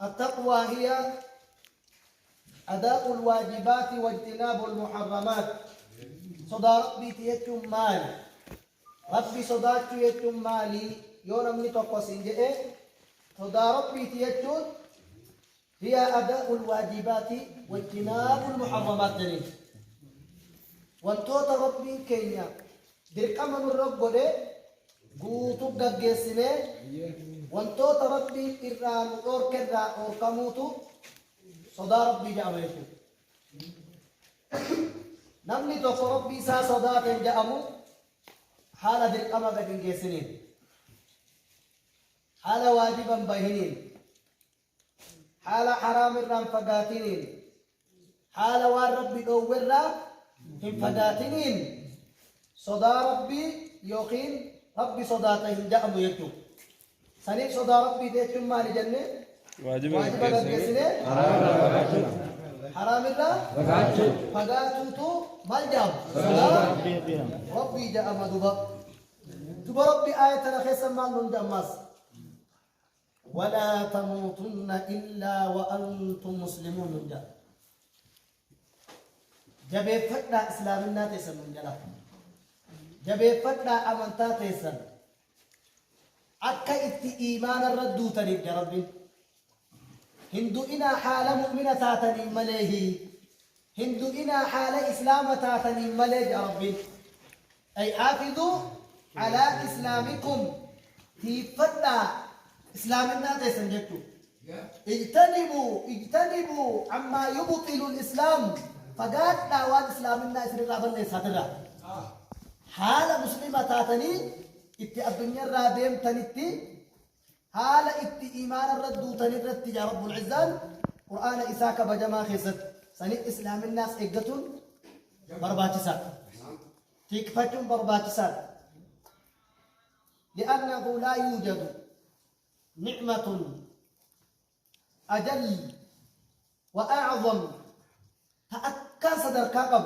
التقوى هي أداء الواجبات واجتناب المحرمات. صدا ربي تيتم مال ربي صداك تيتم مالي يوم من تقوسين جئ صدا ربي تيتم هي أداء الواجبات واجتناب المحرمات جنين وانتوت ربي كينيا درقم من رب قده قوتو قجسنه وانتوت ربي إران أوركرا أوركموتو صدا ربي جامعته نمني توقع ربي سا صدا تنجأمو حالة درقم قجسنين حالة واجبا بهنين حالة حرام الرام فقاتنين حالة والرب دورا هم فقاتنين صدا ربي يقين ربي صداتهم جأمو يجو سنين صدا ربي ديتم مال جنة واجب الجسنة حرام الله فقاتوتو مال جام ربي جأم دبا دبا ربي آية نخيصا مال نندمس ولا تموتن إلا وأنتم مسلمون نجا جبه فتنا إسلامنا تيسن نجلا جبه فتنا أمنتا تيسن أكا إتي إيمان الردو تريد يا ربي هندو إنا حال مؤمنة تاتني مليه هندو إنا حال إسلام تاتني مليه يا ربي أي حافظوا على إسلامكم في فتنا إسلامنا تيسن جتو اجتنبوا عما يبطل الإسلام فقات دعوات إسلامنا إسرائيل رابن ليساتنا حالة مسلمة تاتني إتي الدنيا الراديم تنتي حالة إتي إيمان الردو تنرد يا رب العزان قرآن إساك بجما خيست سنة إسلام الناس إقتل برباتسات تكفتم برباتسات لأنه لا يوجد نعمة أجل وأعظم تأكد صدر كاقب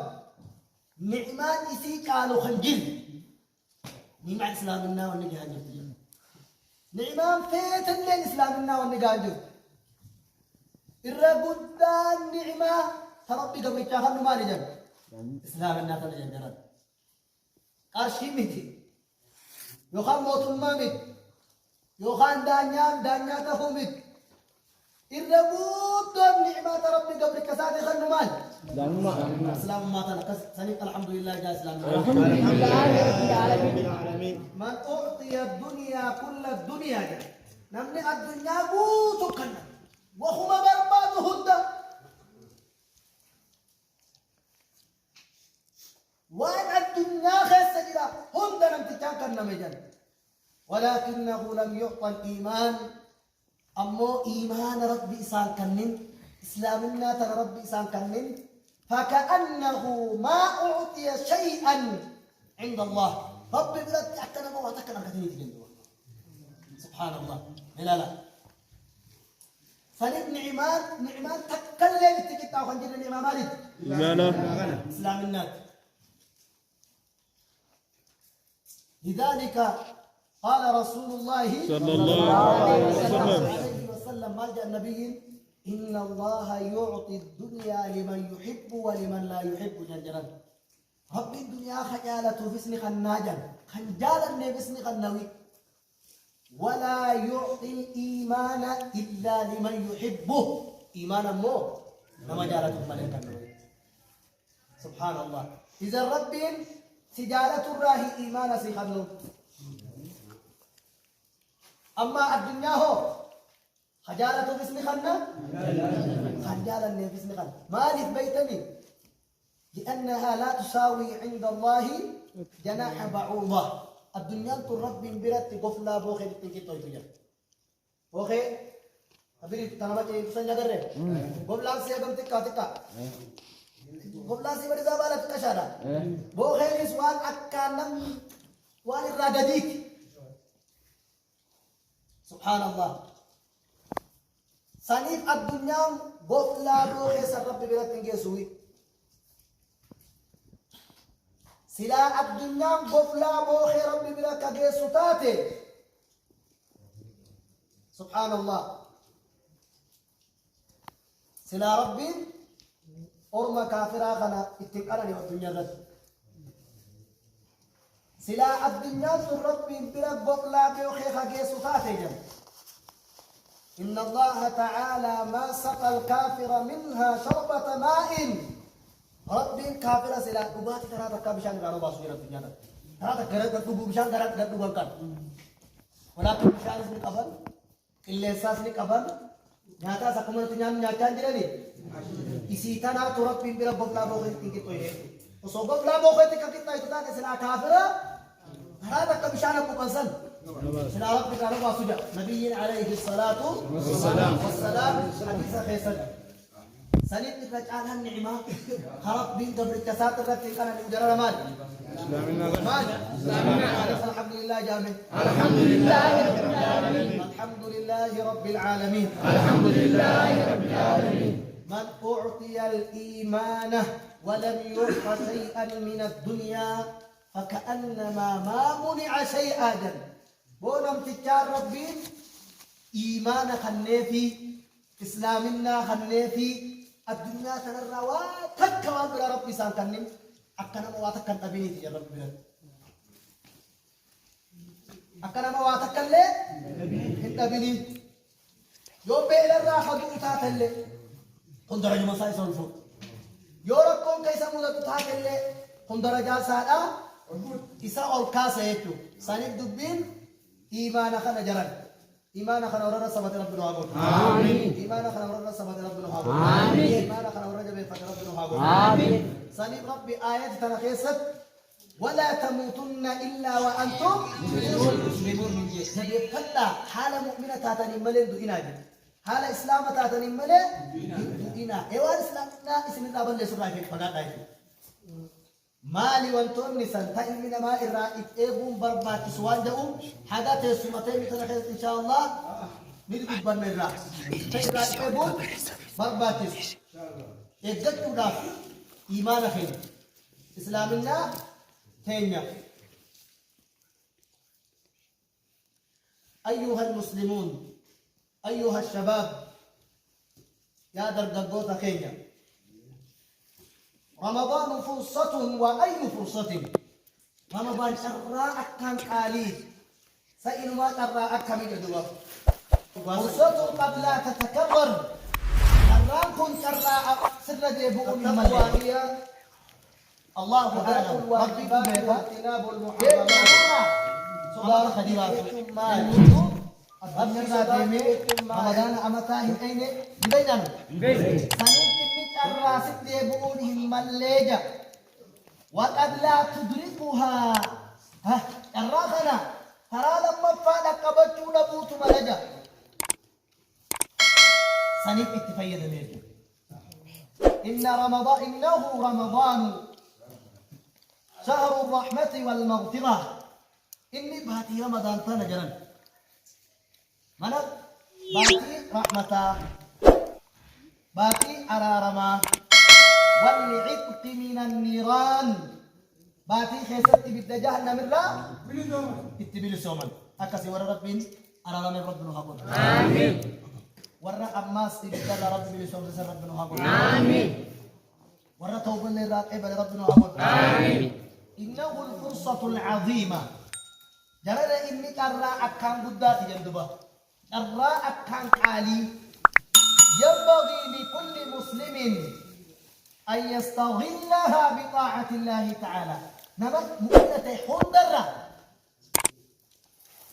نعمان إسيك قالوا خنجل نعمان إسلامنا والنجاجر نعمان فيتن لين إسلامنا والنجاجر الرقودان نعمة تربي قبل الشهر ما لجل إسلامنا تنجل قرشي متي يخام موت المامت يوخان دانيا تفومت الربوط دون نعمة ربي قبل كساد خلنا مال اسلام ما تلقى سنيق الحمد لله جاء اسلام الحمد لله من أعطي الدنيا كل الدنيا جاء نمني الدنيا بوتكنا وهم برباد هدى وان الدنيا خيس جدا هدى نمتكان كنا مجان ولكنه لم يعطى الإيمان أمو إيمان ربي إسان كنن إسلامنا ترى ربي إسان كنن فكأنه ما أعطي شيئا عند الله ربي بلد أكنا ما أتكنا كثير جدا سبحان الله لا فلن نعمان تكلم التكت أو خنجر الإمام مالك إسلامنا لذلك قال رسول الله صلى الله عليه وسلم ما جاء النبي إن الله يعطي الدنيا لمن يحب ولمن لا يحب جنجرا رب الدنيا خجالة في اسم خناجا خنجالا في اسم خنوي ولا يعطي الإيمان إلا لمن يحبه إيمانا مو لما جالة ملكا سبحان الله إذا رب سجالة الراهي إيمان سيخنو أما الدنيا هو خجالة باسم خنا خجالة باسم خنا ما لي في بيتني لأنها لا تساوي عند الله جناح بعوضة الدنيا ترب برت قفلا بوخي تنكي توي تجا بوخي أبي تنامك يسنجا كره قفلا سيادم تكا قفلا سيبر زبالة كشارة بوخي نسوان أكانم وان الرادديك سبحان الله سنيف الدنيا بوخلا بوخي سرب برت تنكي سوي سلا الدنيا قفلا بوخي ربي بلا كجيسوتاتي سبحان الله سلا ربي أرما كافرا خنا اتقرني والدنيا رد سلا الدنيا ربي بلا قفلا بوخي كجيسوتاتي جم إن الله تعالى ما سقى الكافر منها شربة ماء ربي كافر سلا قبات ترى تكابشان كانوا باسوي رب الدنيا ترى تكرر تكبو بشان كرر تكبو كان ولكن بشان اسمه قبل إلا إحساس لي قبل ناتا سكمل تنيان ناتا جرالي إسيتنا تراب بين بلا بقلا بوخي تيجي تويه وصوب بقلا بوخي تيجي كتنا يتوتا كسلا كافرة هذا تكبشان أبو كنسل سلا ربي كانوا باسوي نبيين عليه الصلاة والسلام حديث خيسل سنين نترجعها النعمة خرب بين قبل الكسات الرتي كان نجرى مال الحمد لله جامع الحمد لله رب العالمين الحمد لله رب العالمين الحمد لله رب العالمين من أعطي الإيمان ولم يعط شيئا من الدنيا فكأنما ما منع شيئا جل بونم تجار ربي إيمان خنيفي إسلامنا خنيفي الدنيا تنرى واتكوان بلا ربي سان كنن أكنا ما واتكن أبيني تجار ربي بلا أكنا ما واتكن لي هند أبيني يوم بيلا راح دوتا تلي كن درجة مسائل سولفو يورك كون كيسا مودا دوتا تلي كن درجة سادا إسا أولكاسا يتو سانيك دبين إيمان خنا جران إيمان خنا ورنا سبت ربنا هاقول آمين إيمان خنا ورنا سبت ربنا هاقول آمين إيمان خنا ورنا جبه فتر ربنا هاقول آمين سنيب ربي آيات تنخيصت ولا تموتن إلا وأنتم مسلمون من جيش نبي فتلا حالة مؤمنة تاتني ملين دو إنا جي حالة إسلام تاتني ملين دو إنا إيوان إسلامنا اسم الله بل سبحانه في فقط آيات مالي وانتون نسان تاين من ما إرائك إيبون بربات سوان جاؤم حاجة تسمتين تنخيص إن شاء الله نريد بان من رأس فإرائك إيبون بربات إجد تداف إيمان خير إسلامنا تينيا أيها المسلمون أيها الشباب يا درجات خينيا رمضان فرصة وأي فرصة رمضان شراء كان قالي سئلوا شراء كم يدوا فرصة قد لا تتكرر شراء كن شراء سر جيبون الموالية الله أعلم ربي كبيرة واجتناب المحرمات صدار خديرات الدنيا ديمي رمضان أمتاهم أين بيننا سنين كمية الراسك ديبونهم مليجة وقد لا تدركها الرافنا ترى لما فعلك قبضوا نبوت ملجة سنين اتفيد ميجة إنه رمضان شهر الرحمة والمغفرة إني باتي رمضان تنجرا منك باتي رحمة باتي أرارما والعتق من النيران باتي خيست بدا جهنم الله اتبيل سومن أكسي ورى ربين أرارما ربنا هابون آمين ورى أماس بدا ربنا سومن ربنا هابون آمين ورى توبة لراقب ربنا هابون آمين إنه الفرصة العظيمة جرد إني كرا أكان قدات جندبا كرا أكان قالي ينبغي لكل مسلم أن يستغلها بطاعة الله تعالى نمت مؤنة حندرة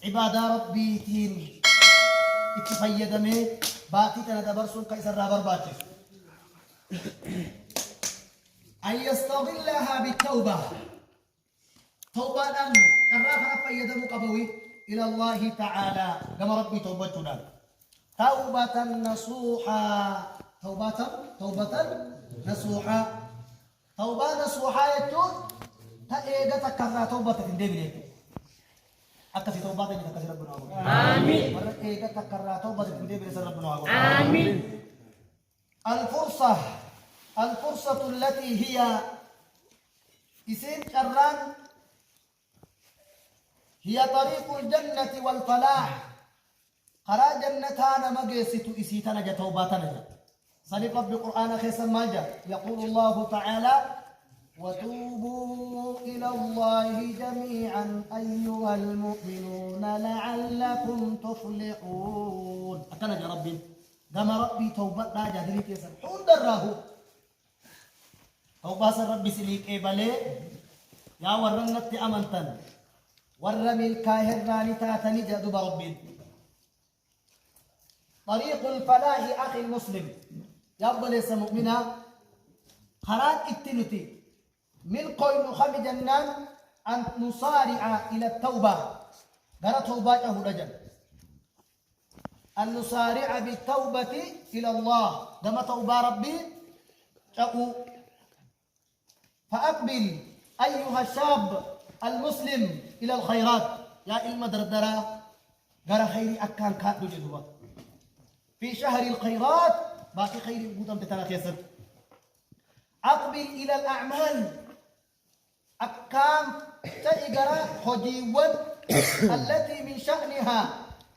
عبادة ربي تين اتفيد مي باقي تندبر سن كيسر رابر باتف أن يستغلها بالتوبة توبة أن كرافة فيدم قبوي إلى الله تعالى كما ربي توبتنا توبة نصوحا توبة نصوحا توبة نصوحا يتون تأيجا تكرر توبة تندمي أكثر توبة تكثر ربنا آمين مرة إيجا تكرر توبة تندمي ربنا آمين الفرصة التي هي إسين كران هي طريق الجنة والفلاح قرا جنتانا مجيسة إسيتنا جتوباتنا جا صديق رب القرآن خيسا ما جا يقول الله تعالى وتوبوا إلى الله جميعا أيها المؤمنون لعلكم تفلحون أكنا يا ربي قام ربي توبة لا جادري كيسا حون دراه توبة ربي سليك إبالي يا ورنت أمنتن ورمي الكاهر راني تاتني جادوب ربي طريق الفلاح أخي المسلم يا ليس مؤمنا خرات التنتي من قول خم جنان أن نصارع إلى التوبة قال توباته رجل أن نصارع بالتوبة إلى الله دم توبة ربي شقوا فأقبل أيها الشاب المسلم إلى الخيرات يا المدردرة قال خيري أكان كادو جدوة في شهر الخيرات باقي خيري بوتم تتنا كيسر أقبل إلى الأعمال أكام تأجرا هجيون التي من شأنها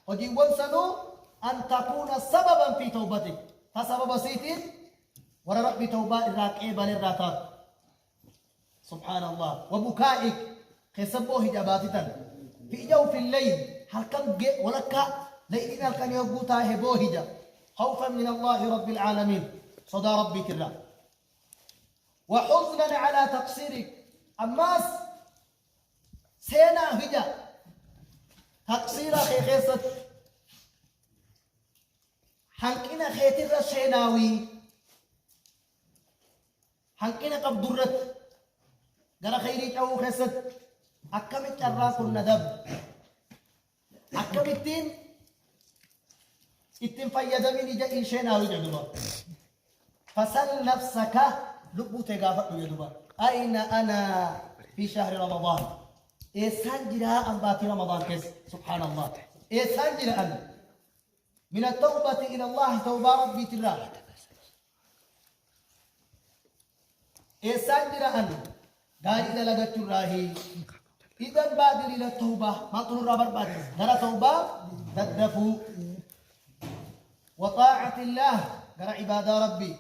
هجيون سنو أن تكون سببا في توبتك فسبب سيتين ورب بتوبة الراكعة الراتات سبحان الله وبكائك خسبوه جباتتا في جوف الليل هل كان ولك ليلنا كان يبوتا هبوهجا خوفا من الله رب العالمين صدى ربي كرا وحزنا على تقصيرك أماس سينا هجا تقصير خيخيصت حنكنا خيتر الشيناوي حنكنا قبضرت قال خيري أو خيصت أكمت الراك الندب أكمتين اتن فيدا من جاء شيناوي جدوبا فسل نفسك لبو تغافت جدوبا أين أنا في شهر رمضان إيسان جراء أنباتي رمضان كيس سبحان الله إيسان جراء من التوبة إلى الله توبة ربي ترى إيسان جراء قال إذا لقت الراهي إذا بادر إلى التوبة ما تقول رابر بادر قال توبة تدفو وطاعة الله قال عباد ربي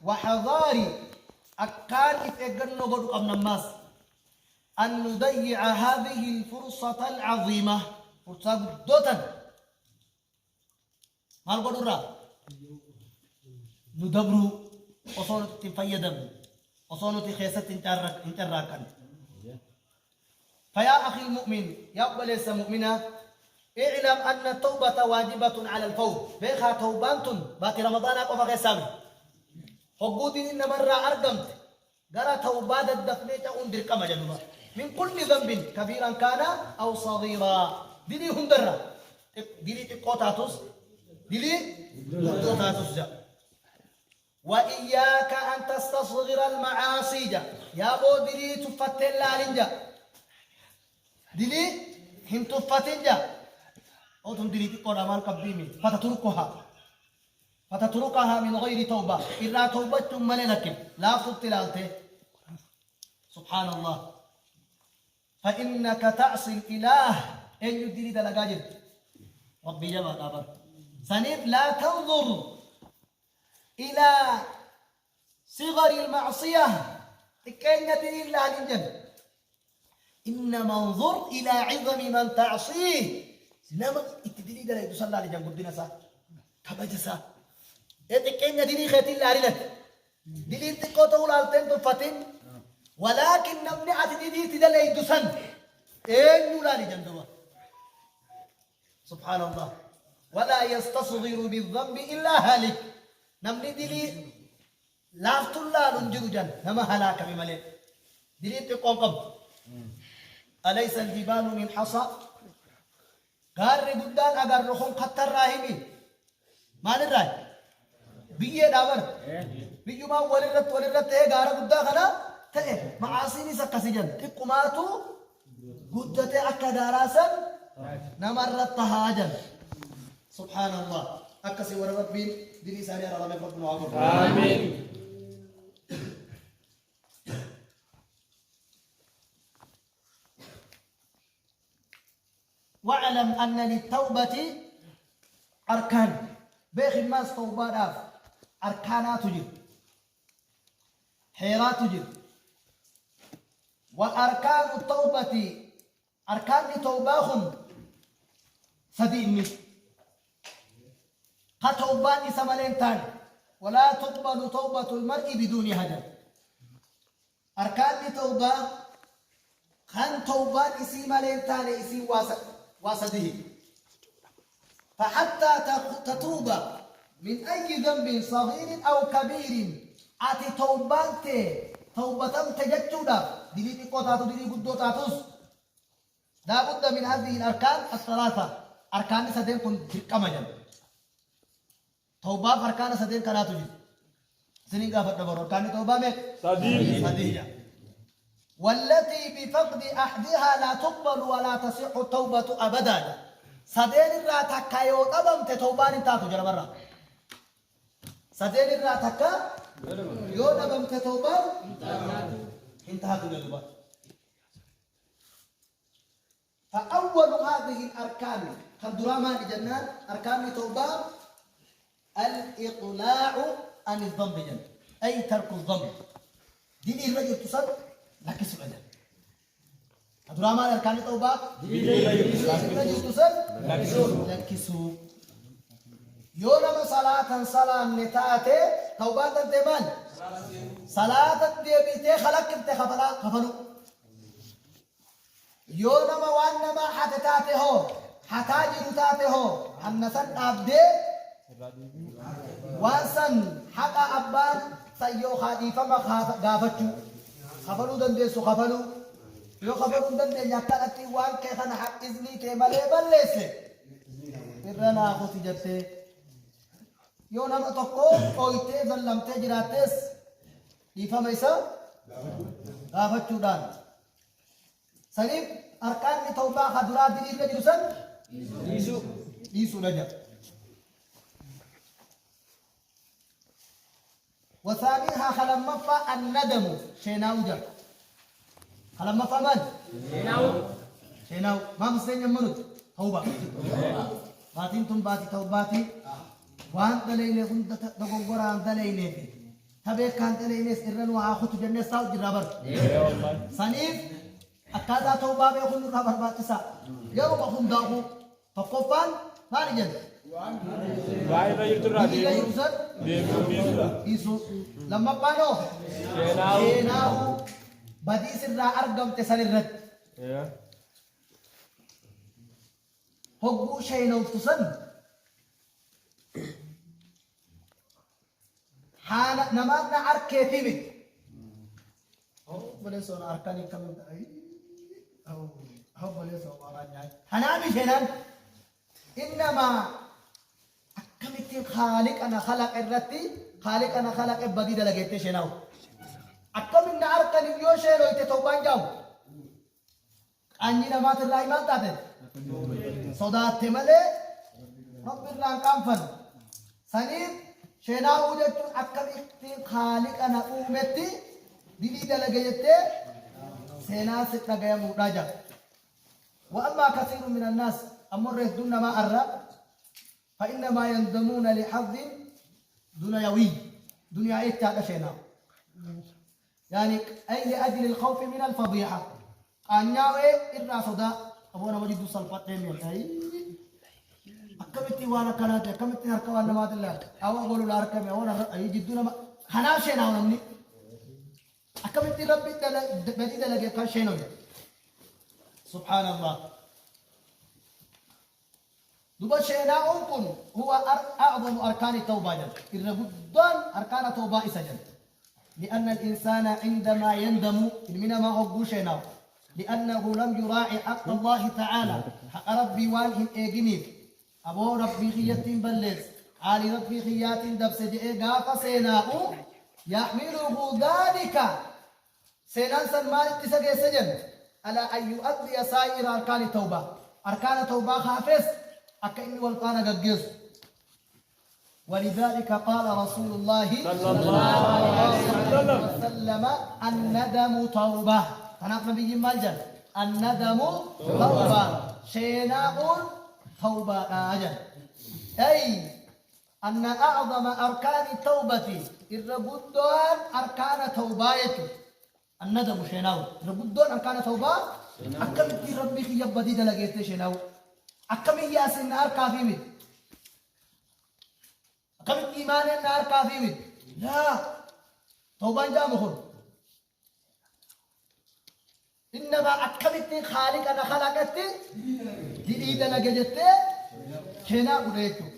وحذاري أكان إتقنوا بدو أمن الناس أن نضيع هذه الفرصة العظيمة فرصة دوتا ما القدر ندبرو وصولة تنفيدم وصولة خيسة انتراكا فيا أخي المؤمن يا أبليس مؤمنا اعلم أن التوبة واجبة على الفور بيخا توبانتن باقي رمضان أقوى غيسامي حقودين إن مرة أرقمت قرأ توباد الدفنية أندر كما جنوبا من كل ذنب كبيرا كان أو صغيرا دلي هندرة دلي تقوتاتوس دلي تقوتاتوس جا وإياك أن تستصغر المعاصي جا يا بو دلي تفتن لالين جا دلي هم تفتن جا أو تم دلي تقوت أمان قبيمي فتتركها من غير توبة إلا توبة ثم لك لا تبتلالته سبحان الله فإنك تعصي الإله أن يدري دلقاجر ربي جمع أبر سنف لا تنظر إلى صغر المعصية كأن يدري الله للجنة إنما انظر إلى عظم من تعصيه سنما اتدري دلقاجر صلى الله عليه وسلم قدنا سا كبجسا إتكين ديني خيتي لاريلت ديني تقوتو لالتين تفتين ولكن نمني أتدي تدلي دسن إيه نولاني جندوا سبحان الله ولا يستصغر بالذنب إلا هالك نمني ديني لافتو الله ننجر جن نما هلاك بملي ديني تقوم أليس الجبال من حصى قال ربدان أقر رخون قطر راهمين ما نراي بيه داور بيجو ما ولرت غارا غدا خنا تئ معاصيني سكسجن تقماتو غدته اكا داراسن نمرت هاجن سبحان الله اكسي وربي ديني ساري على ربنا امين واعلم أن للتوبة أركان بيخ الناس توبة أركانات تجد حيرات تجد وأركان التوبة أركان توباهم سديني كتوبان سمالين تاني ولا تقبل توبة المرء بدون هدف أركان توبة خان توبان اسي مالين تاني اسي واسده فحتى تتوب من أي ذنب صغير أو كبير أتي توبان توبة تجتودا دليل قطعة دليل قدوتاتوس لا بد من هذه الأركان الثلاثة أركان سدين كن كمجل توبة أركان سدين كلا تجي سنين قافت نبر أركان توبة مك سدين والتي بفقد أحدها لا تقبل ولا تصح التوبة أبدا سدين الراتك يو تبم تتوبان تاتو جل مرة سدين الراتك يو تبم تتوبان انتهى الجلبات فأول هذه الأركان كالدراما لجنان أركان توبة الإقلاع عن الذنب جن أي ترك الذنب دين الرجل تصل لك سؤال الدراما أركان توبة دين الرجل تصل لك سؤال يوم صلاة نتاته توبة تمان صلاة ديبيته خلق خفلو yoo nama waan nama hate taate hoo hataa jiru taate hoo hanna san dhaabdee waan san haqa abbaan sayyoo haadhiifama gaafachuu kafaluu dandeessu kafaluu yoo kafaluu dandeenya akkanatti waan kee kana haqqiznii kee malee balleesse irra naafuti jettee yoo nama tokko ooyitee zallamtee jiraattees dhiifama isa gaafachuudhaan سليم أركان توبة خدرات دي إلا جلسان يسو نجا وثانيها خلم مفا الندم شيناو جا خلم مفا من شيناو ما مسلين يمنوت توبة باتين تن باتي توباتي وان دليني هند دقوقران دليني تبيك كان دليني سرن وعاخوت جنة ساو جرابر سليم أكذا توبة بيكون رابر باتسا يوم أخون داغو فقفان ما نجد Vai vai turadi. إلا يوسف يسو لما بانو شيناو بدي سر أرقم تسال الرد هو شيناو تسن حانا نماذنا أركيتي بك boleh seorang arkan yang kamu tahu, boleh seorangnya. Hanabi jenan, innama kami ti khalik ana khalaq irrati, khalik ana khalaq ibadi dalagete jenau. Akam inna arkan yo shelo ite tauban jam. Anji nama terlahi mantate. Soda temale, Rabbir lang kamfan. Sanid jenau jatu akam ti khalik ana umeti. دليل لجيته سناس تجاه مراجع وأما كثير من الناس أمر دون ما أرى فإنما يندمون لحظ دنيوي دنيا إيه شينا يعني أي لأجل الخوف من الفضيحة أن يوي إرنا صدا أبونا مجد صلفات من أي أكملتي وانا كانت أكملتي هركوانا ما دللا أو أقول الأركام وانا أي جدنا ما خنا شينا ونمني أكملت ربي بديد لك كاشينو سبحان الله دوبا شينا أمكن هو أعظم أركان التوبة الربطان أركان التوبة إسجن لأن الإنسان عندما يندم من ما أبو شينا لأنه لم يراعي حق الله تعالى حق ربي والهم إيجنيف أبو ربي خياتين بلز علي ربي خياتين دبسجي إيقاف سيناء يحمله ذلك سينان سنمان اتساق سجن على أن يؤدي سائر أركان التوبة أركان التوبة خافز أكئن والقانا قدقز ولذلك قال رسول الله صلى الله عليه وسلم الندم توبة فنحن نبي مالجل الندم توبة شيناء توبة أجل أي أن أعظم أركان التوبة الربودون أركان توباية الندم شيناء الربودون أركان توبة أكمل ربك يبدي دلقيت شيناء أكمل ياسين نار كافي من أكمل إيمان النار كافي من لا توبة جامخون إنما أكملت خالق أنا خلقت دليل لجدت هنا أريته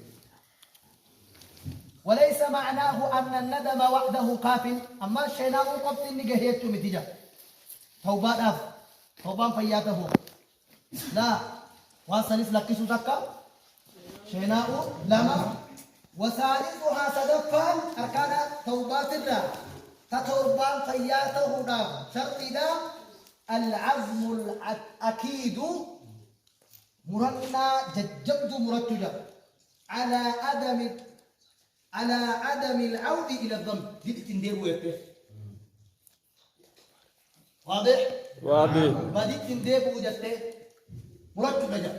وليس معناه أن الندم وحده كاف أما شيناء قبط النجهية متجا توبة أف توبة فياته لا وثالث لك سوتكا شيناء لما وثالثها صدفا أركان توبات الله تتوبة فياته دام شرط دام العزم الأكيد مرنا ججبد مرتجا على عدم العود إلى الذنب دي تندير ويبه واضح؟ واضح. بدي تندير وجدته مرتجا جا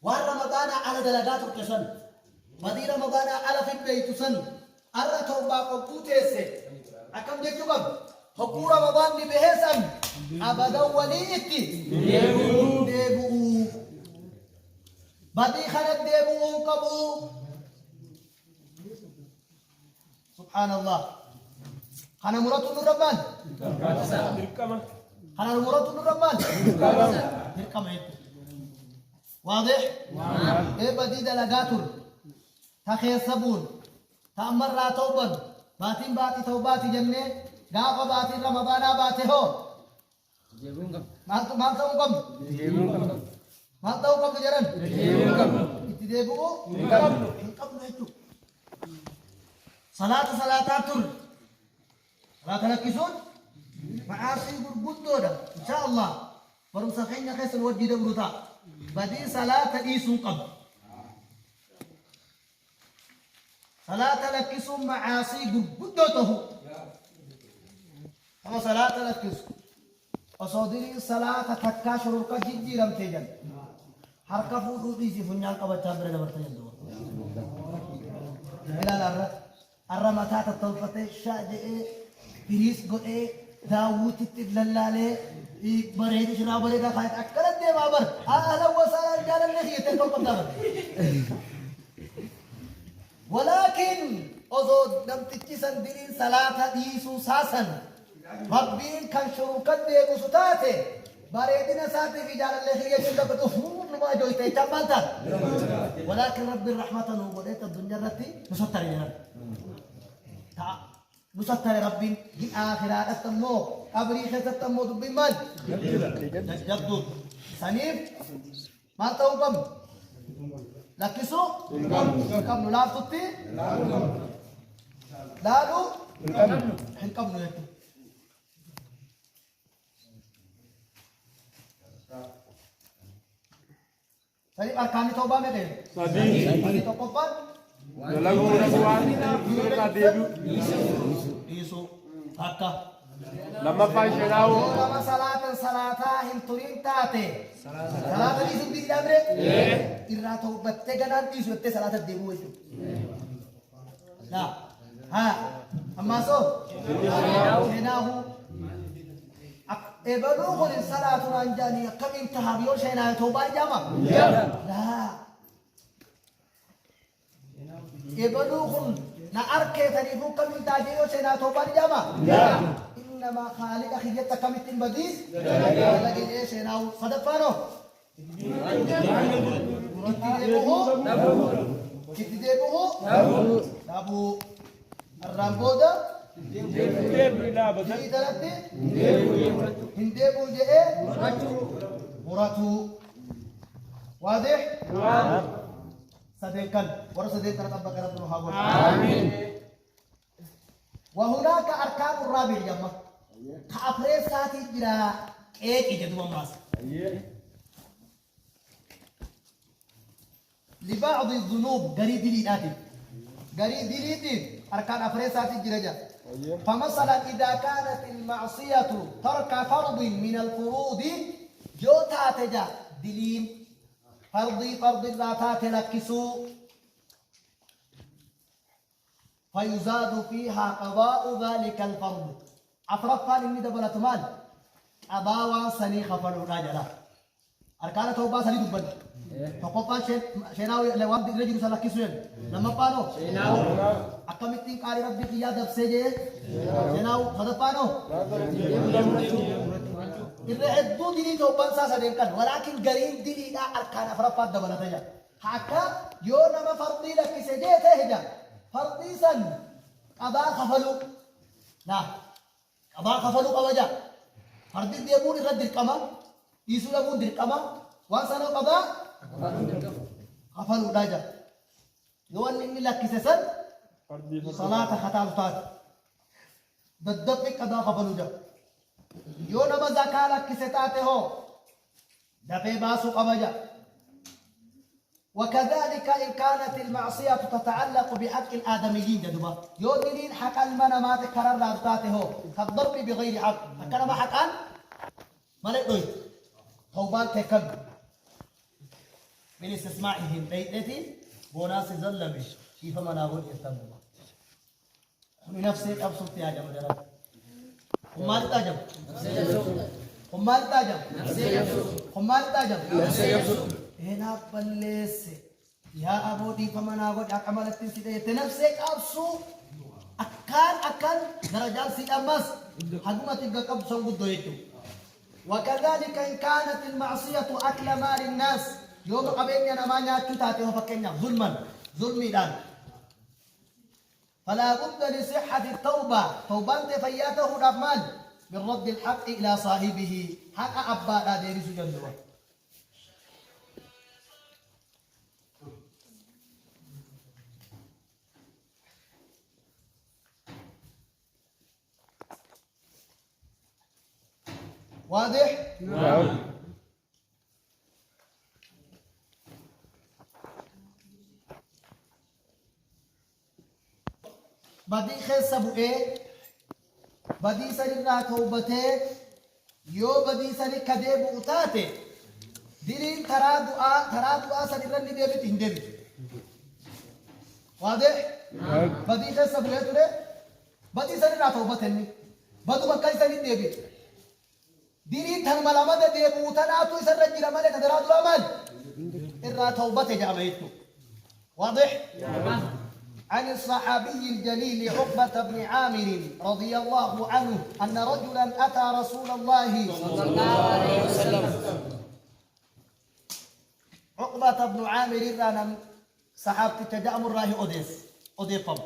ورمضان على دلقات الكسن بدي رمضان على في البيت سن أرى توبة قبوتيسي أكم جيكم حقور رمضان بهسن أبدا وليتي ديبو بدي خلت ديبو قبو سبحان الله خنا مرات الرحمن خنا مرات الرحمن بركم واضح إيه بدي دلقاتر تخير سبون تأمر لا توبا باتين باتي توباتي جنة غاقا باتين رمضان باتي هو ما تقوم ما تقوم جرن اتدابو انقم صلاة صلاة لكسون معاصي بربطونا إن شاء الله فرمسخين يخيس الوجه دبرتا بدي صلاة إيسون قبل صلاة لكسون معاصي بربطوته أما صلاة لكسون أصدري صلاة تكاشر الكجدي لم تجن حركة فوضي في فنيان قبل تابر دبرتين دوا إلى الرمتات الطلفة الشاجئ بريس قئ داوود تتللالي بريد شنا بريد خايت أكلت دي بابر أهلا وسهلا رجال النخية تلقوا قدامك ولكن أزود لم تتسن دين صلاة ديسو ساسن ربين كان شروكت دي بسطاتي بريدنا ساتي في جال النخية جندا بتفور نما جويته جمالتا ولكن رب الرحمة نوبودت الدنيا رتي نسطر جنان نسطر ربي في آخرات التمو أبريخة التمو دبي من جدد سنيف ما توقم لكسو كم نلعب تطي لالو حنكم نلعب سنيف أركان توبة مدين سنيف توبة Dalagu raguan mereka debu. Isu hakka. Lama pa shenau. Lama salata hinturin tate. Salata isu di dabre. Irra taubatte ganan isu ette salata debu isu. Nah, ha, amma so. Shenahu. Ebalughul salatu anjani kam intahabiyo shena taubar jama. Nah. يبلغن نأركي تريفو كم تاجيو سينا توبان جاما إنما خالق خيجت كم تنبديس لكن إيه سينا صدفانو كتدبوه نابو الرامبودا جيدالتي هندبو جئ مراتو واضح صديقاً ورصديق ترتبك رب الرحمن آمين وهناك أركان الرابع جمع كأفريس ساتي جرا إيه إجدوا ماس لبعض الذنوب قريب دليلاتي قريب دليلاتي أركان أفريس ساتي جرا فمثلا إذا كانت المعصية ترك فرض من الفروض جو تاتجا دليل فرض لا تاتي لكسو فيزاد فيها قضاء ذلك الفرض أفرقان إني دبلت مال أباوا سني خفلوا راجلا أركان توبة سني دبل فقطان شناوي لوام رجل سلكسوين لما قالوا أكملتين قال ربي يا دبسجة شناو هذا قالوا الرعدو ديني توبان ساسا دينكن ولكن قرين ديني لا أركان أفرقان دبلت جا حكا يوم ما فرضي لك سجيته هجا فرضي سن أبا خفلوا لا أبا خفلوا قوجا فرضي ديبون رد القمر يسوع يبون القمر وانسانو قضاء خفلوا داجا يوم إني لك سسن صلاة خطابتات ددبك قضاء خفلوا جا يوم ما زكاة لك ستاته هو دفع باسو قوجا وكذلك إن كانت المعصية تتعلق بحق الآدميين جدوبا يؤمنين حق المنامات كرر لابتاته كالضرب بغير حق أكنا ما حقا ملك دويت توبان تكب من استسماعهم بيتتي بوناس ظلمي كيف منابون يستمر من نفسك أبسط يا جماعة وما تاجم وما تاجم وما تاجم هنا بلس يا أبو دي فمن أقول أكمل التنسيق تنفسك أبسو أكان درجات سيد أمس حكومة الجكب سنقول دويتو وكذلك إن كانت المعصية أكل مال الناس يوم قبلنا نمانيا تتاتي وفكنا ظلمي دان فلا بد لصحة التوبة توبان تفياته الرحمن من رد الحق إلى صاحبه حق أبا لا ديرس جندوه واضح؟ نعم. بدي خيس سبوئه بدي سري را توبته يو بدي سري كدب أتاته ديرين ترى سري رني ديبت هندبت واضح؟ نعم. بدي خيس سبوئه ترى بدي سري را توبته ني بدو بكاي سري ديبت ديرين تهم ملامة ديبو تناتو يسر رجل ملك درادو الأمل إرى توبته جامعته واضح؟ عن الصحابي الجليل عقبة بن عامر رضي الله عنه أن رجلا أتى رسول الله صلى الله عليه وسلم عقبة بن عامر رانا صحابة تجأم الراه أديفم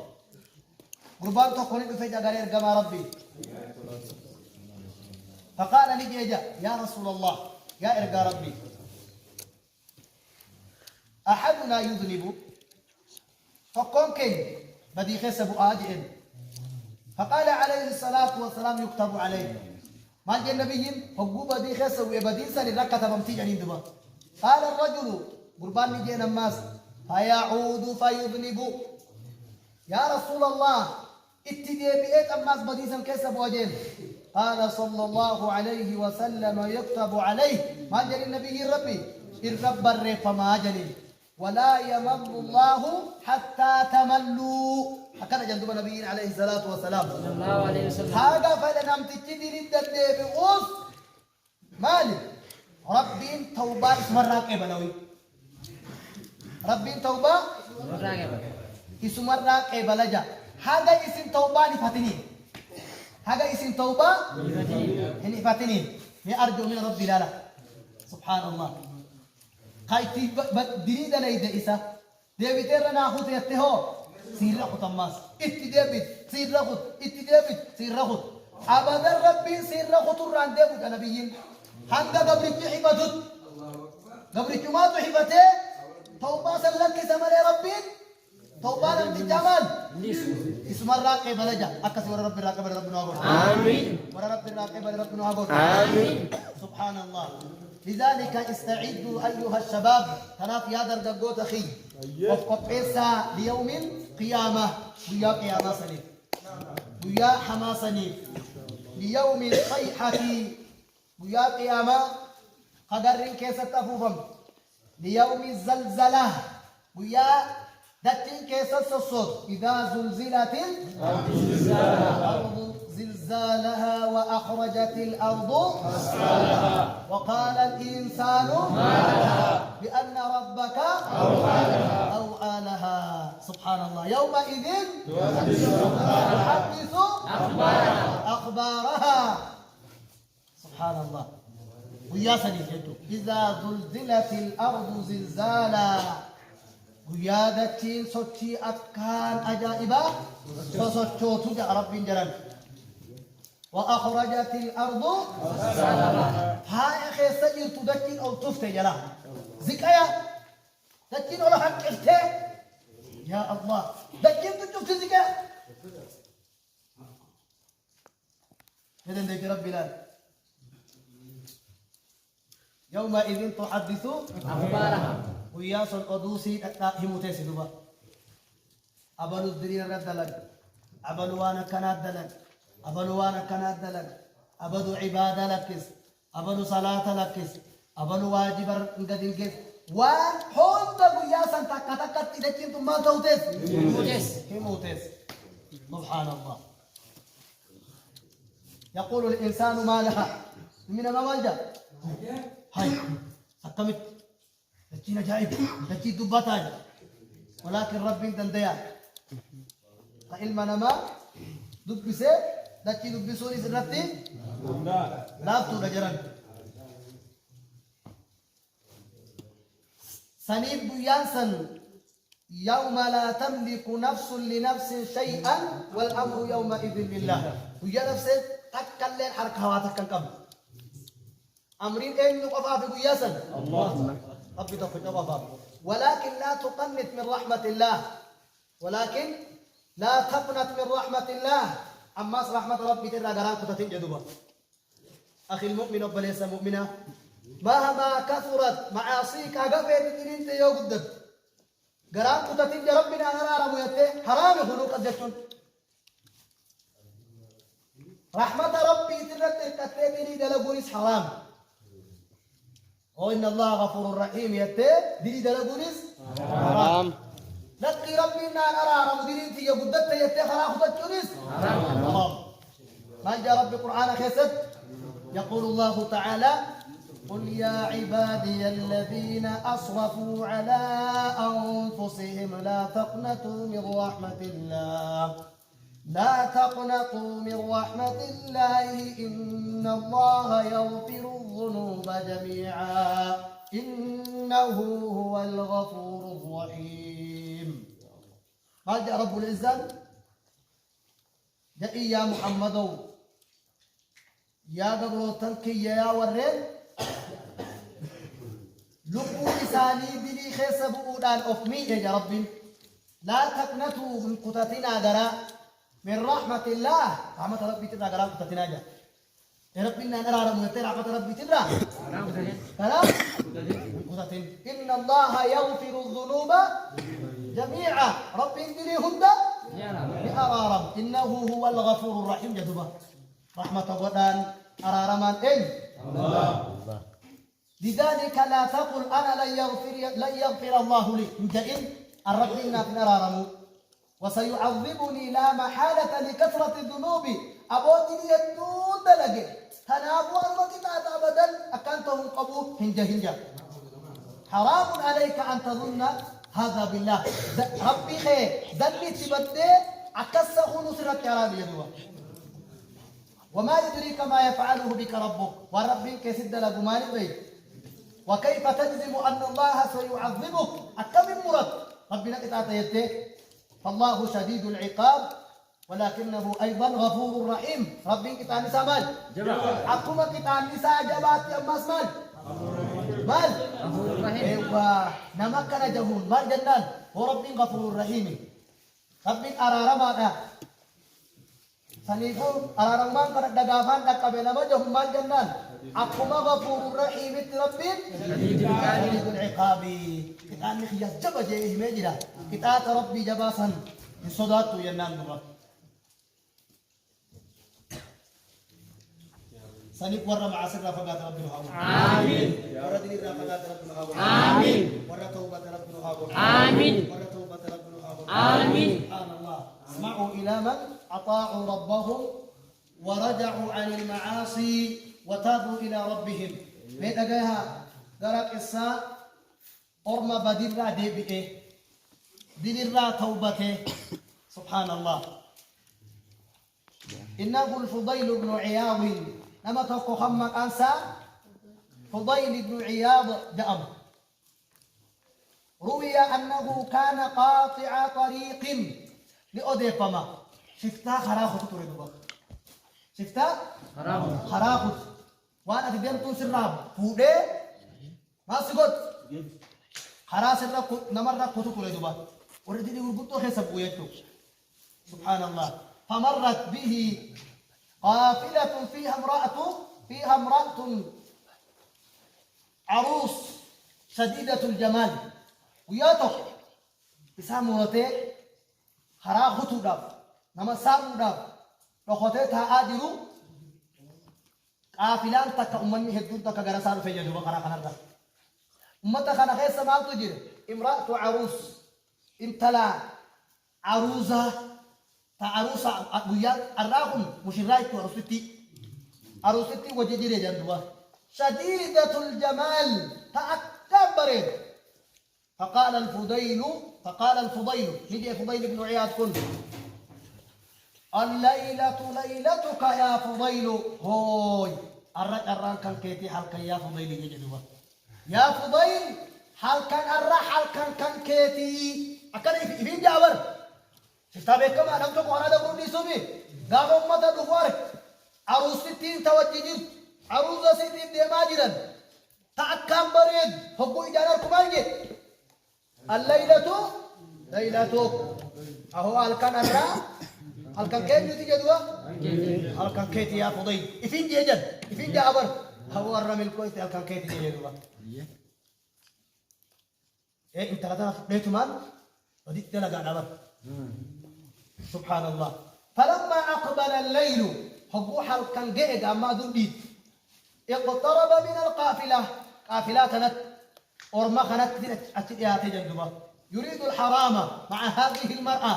قربان تقولي في جغرير كما ربي فقال لي يا رسول الله يا إرقى ربي أحدنا يذنب فقام كي بدي خسب آجئن فقال عليه الصلاة والسلام يكتب عليه ما جاء النبي فقو بدي خسب وبدي سن ركة بمتي جنين دبا قال الرجل قربان نجي نماس فيعود فيذنب يا رسول الله اتدي بيت أماس بدي سن كسب واجين قال صلى الله عليه وسلم يكتب عليه ما جاء النبي ربي الرب الرب ما جنين ولا يمل الله حتى تملوا هكذا جندب النبي عليه الصلاة والسلام صلى الله عليه وسلم هذا فلنم تجدين الدنيا بغوث مالك ربين توبة اسم الراقب لوي ربين توبة اسم الراقب لجا هذا اسم توبة لفتني هذا اسم توبة لفتني أرجو من ربي لا سبحان الله خايتي دريد ليدا إسا ديبتر ناخذ يتهو سير رخط الناس اتدابت سير رخط اتدابت سير رخط أبدا ربي سير رخط الران ديبت نبيين هنگا قبرك حبتت قبرك ما تحبته توبة سلك سمر ربي توبة لم تجمل اسم الراقب لجا أكس ور رب الراقب ربنا أقول آمين ور رب الراقب ربنا أقول آمين سبحان الله لذلك استعدوا أيها الشباب تناف يا درجات أخي وفق إيسا ليوم قيامة ويا قيامة سنيف ويا حما سنيف ليوم الصيحة ويا قيامة قدر كيسة تفوفم ليوم الزلزلة ويا دتين كيسس الصوت إذا زلزلت الأرض زلزالها وأخرجت الأرض وقال الإنسان بأن ربك أوعى لها سبحان الله يومئذ تحدث أخبارها سبحان الله ويا سنيتو إذا زلزلت الأرض زلزالا ويا دتين صوتي أكان أجائبا فصوتو تجا رب جلال وأخرجت الأرض هاي أخي سجل تدكين أو تفتي جلا زكايا دكين ولا حق إفتي يا الله دكين تشوف زكايا إذن ذيك ربي لا يومئذ تحدث أخبارها وياس القدوسي هموتي سدوبا أبلو الدرين ردلن أبلو وانا كانت دلن أبلو وانا كانت دلن أبلو عبادة لكس أبلو صلاة لكس أبلو واجب قدين كيس وان حوض وياسا تكتكت إذا كنتم ما توتس هموتس سبحان الله يقول الإنسان ما لها من ما والجا هاي حكمت لكن جايب لكن دبتاج ولكن ربي دنديا فإلما نما دبسه لكن دبسوني سرتي لا تنجرن سنيب بيانسن يوم لا تملك نفس لنفس شيئا والأمر يومئذ لله ويا نفسه تكلم حركة هواتك قبل أمرين أين نقفا في قياسا الله ربي توفيق نقفا ولكن لا تقنط من رحمة الله ولكن لا تقنط من رحمة الله أما رحمة ربي ترى قرانك تتنجدوا أخي المؤمن وليس مؤمنا مهما كثرت معاصيك قفت ترين تيو قدك قرانك تتنج ربنا أنا رميته حرام خلوق الجشن رحمة ربي ترى تتنجي دلقونيس حرام وإن الله غفور رحيم يتي دلي دلقونيس حرام لقي ربنا أنا مديرين تي قدت يتي خلاص تجونيس حرام ما جاء ربي قرآن خيست يقول الله تعالى قل يا عبادي الذين أسرفوا على أنفسهم لا تقنطوا من رحمة الله لا تقنطوا من رحمة الله إن الله يغفر الذنوب جميعا إنه هو الغفور الرحيم قال جاء رب العزة جاء يا محمد يا قبر تنكي يا ورين لقوا لساني بلي خيس بؤدان أفمي يا رب لا تقنطوا من قطتنا درا من رحمة الله رحمة ربي تدرى قرام قطتنا جا ربنا نرى رمضة رحمة ربي تدرى كلام قطتين إن الله يغفر الذنوب جميعا ربي اندري هدى بأرارم إنه هو الغفور الرحيم جدوبا رحمة ودان أرارمان إن لذلك لا تقل أنا لن يغفر الله لي إن جئن الربنا في أرارمو وسيعذبني لا محالة لكثرة الذنوب أبودني يدود لقي تنابوا المكتات أبدا أكنتهم قبول هنجا حرام عليك أن تظن هذا بالله ربي خير ذلي تبدي أكسه نصرة كرامي يدوا وما يدريك ما يفعله بك ربك وربي كيسد لقمان بي وكيف تجزم أن الله سيعذبك أكمل مرد ربنا قطعت يده فالله شديد العقاب ولكنه أيضا غفور رحيم ربي قطع نساء مال أقوم قطع نساء جبات يماس مال ايوه نمكن جهون مال جنان وربي غفور رحيم ربي أرارما سنيفو أرارمان كان دغافان دقبل ما جهون مال جنان أقوم غفور رحيم ربي شديد العقاب قطع نخيا جبا جيه مجدا قطع ربي جباسا من صداتو ينام نبا سنيب ورا مع سر فقات ربنا هاو آمين ورا دين فقات ربنا هاو آمين ورا توبة ربنا هاو آمين ورا توبة ربنا هاو آمين سبحان الله اسمعوا إلى من أطاعوا ربهم ورجعوا عن المعاصي وتابوا إلى ربهم من أجاها قرأ الساعة أرمى بدير ديبئه دير توبته سبحان الله إنه الفضيل بن عياض لما توقع خمك أنسى فضيل بن عياض دأم روي أنه كان قاطع طريق لأوديبما شفتها خراخت تريدوا شفتها خراخت وأنا تدين تنسر راب فودي ما سقط خراس الرب نمر كتو تريدوا وردي يقول قلت حسب ويتو سبحان الله فمرت به قافلة فيها امرأة عروس شديدة الجمال وياتو بسامورتي خرا خطو داف نما سامو داف لخوتي تا آدرو قافلان تكا أمني هدون تكا غرسان فيجدو بقرا خنرد أمتا خنا خيسا مالتو جير امرأة عروس امتلا عروسة تعروسة أبويا الراهم مشرايك عروستي وجدير جندوا شديدة الجمال تأكبر فقال الفضيل نجي فضيل بن عياض كن الليلة ليلتك يا فضيل هوي الران كان كيتي حلقا يا فضيل يجدوا يا فضيل حلقا كان كيتي أكن إفين جابر شفتا بكم أنا تو قانا دبر نيسومي قام أمتا دفارك عروستي توجدين عروسة ستي ديما جدا تأكام بريد حقو إجانا كمانجي الليلة ليلتك أهو ألكان الرا ألكان كيف يتي جدوا ألكان كيتي يا فضيل إفين جيجن إفين جابر هو الرمل كويت ألكان كيتي جدوا إيه انت لدى بيت مال وديت لقى دابر سبحان الله فلما أقبل الليل حبوح كان جئد أما ذنبيد اقترب من القافلة قافلاتنا أرما خنت أتيات جندبا يريد الحرام مع هذه المرأة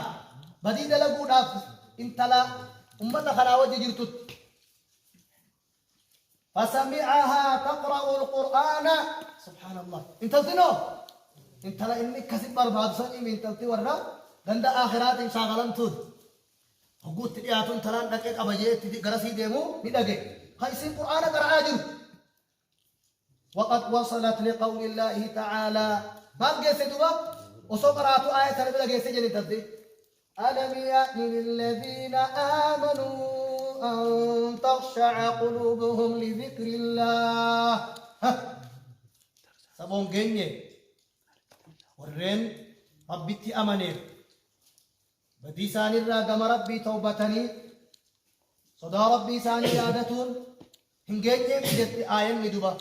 بديد لقود انت لا أمتا خلاوة جرتت فسمعها تقرأ القرآن سبحان الله انت ذنو انت لا إنك كسب برباد سني من تلتي ورنا عند آخرات إن شاغلن تود حقوق تياتون تلان دكت أبجيت تدي غرسي ديمو ندعى خيسي القرآن قرآن وقد وصلت لقول الله تعالى ما جالس دوبا وسقرات آية ترى جالس جني تدي ألم يأن للذين آمنوا أن تخشع قلوبهم لذكر الله سبون جنيه ورين ربتي أمانير بدي ساني الراقم ربي توبتني صدا ربي ساني يادتون هنجيجي بجد آية مدوبة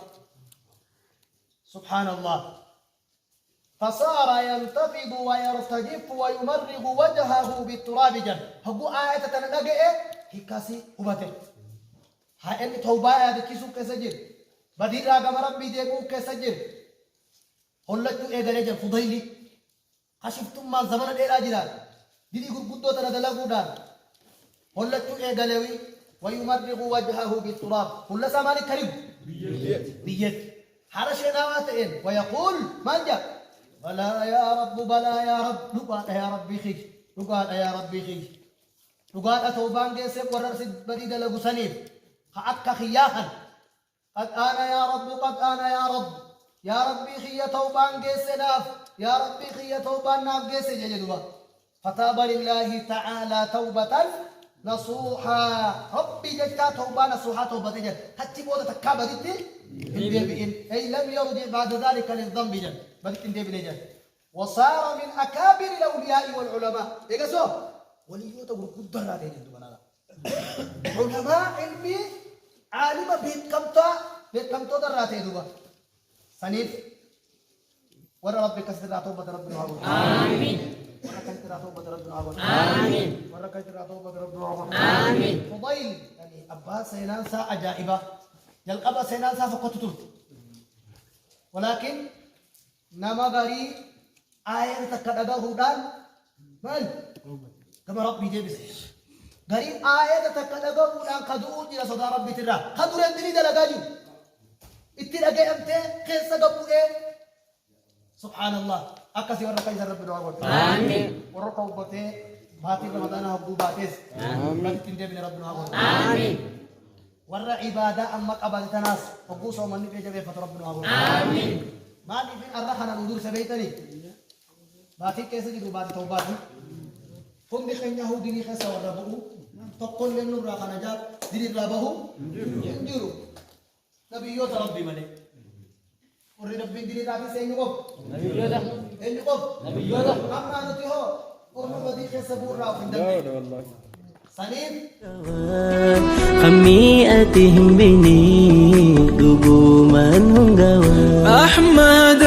سبحان الله فصار ينتفض ويرتجف ويمرغ وجهه بالتراب جن هبو آية تنقى هكاسي هبته هاي أني توبة هذا كيسو كسجل بدي الراقم ربي ديكو كسجل هلتو إيدالي فضيلي خشفتم ما زمن الإراجلال دي قدو تردلا قدان هلتو إيدالي ويمرغ وجهه بالتراب هل ساماني كريم بيت حرش نواتئن ويقول من جاء بلا يا رب بلا يا رب نقال يا ربي خيش نقال يا ربي خيش نقال أتوبان جيسب وررسد بديد لغو سنين خأكا خياخا قد آنا يا رب قد آنا يا رب يا ربي خي توبان جيس ناف يا ربي خي توبان ناف جيس جدوا فتاب لله تعالى توبة نصوحا ربي جتا توبة نصوحا توبة جد حتى بودا تكابا ديتي أي لم يرجع بعد ذلك للذنب جد بدت اندي بنجد وصار من أكابر الأولياء والعلماء يقصوا وليو تقول قدر لا تجد علماء علمي عالم بيت كمتا درات يدوبا سنيف ورا ربك كسر توبة ربنا آمين ورا كسر توبة ربنا آمين ورا كسر توبة ربنا آمين فضيل يعني أبا سينان سا عجائبة jalqaba seenaan isaa fokkottu turte ولكن نما غري آية تكذا هودان بل كما ربي جبس غري آية تكذا هودان كدو جل صدا ربي ترى كدو رندني دلقاجو اتلقى أمتى كيس قبوله سبحان الله أكسي ورقة يزر رب دعاء آمين ورقة وبته باتي رمضان هبو باتس آمين تندي من رب دعاء آمين ورّا عبادة أما قبل تناس فقوس ومن في جبهة فترب دعاء آمين ما لي في الرحنا ندور سبيتني باتي كيس جدو باتي توباتي هم بخن يهودي خسا وربو تقول لنا راخنا جاب دير ربه ينجرو نبي يوت ربي ملك ورّي ربي دير ربي سينقف نبي يوت سينقف نبي يوت أما نتيه ورّي بدي خسا بورا وفندم والله سليم خميئتهم بني دقوما هم أحمد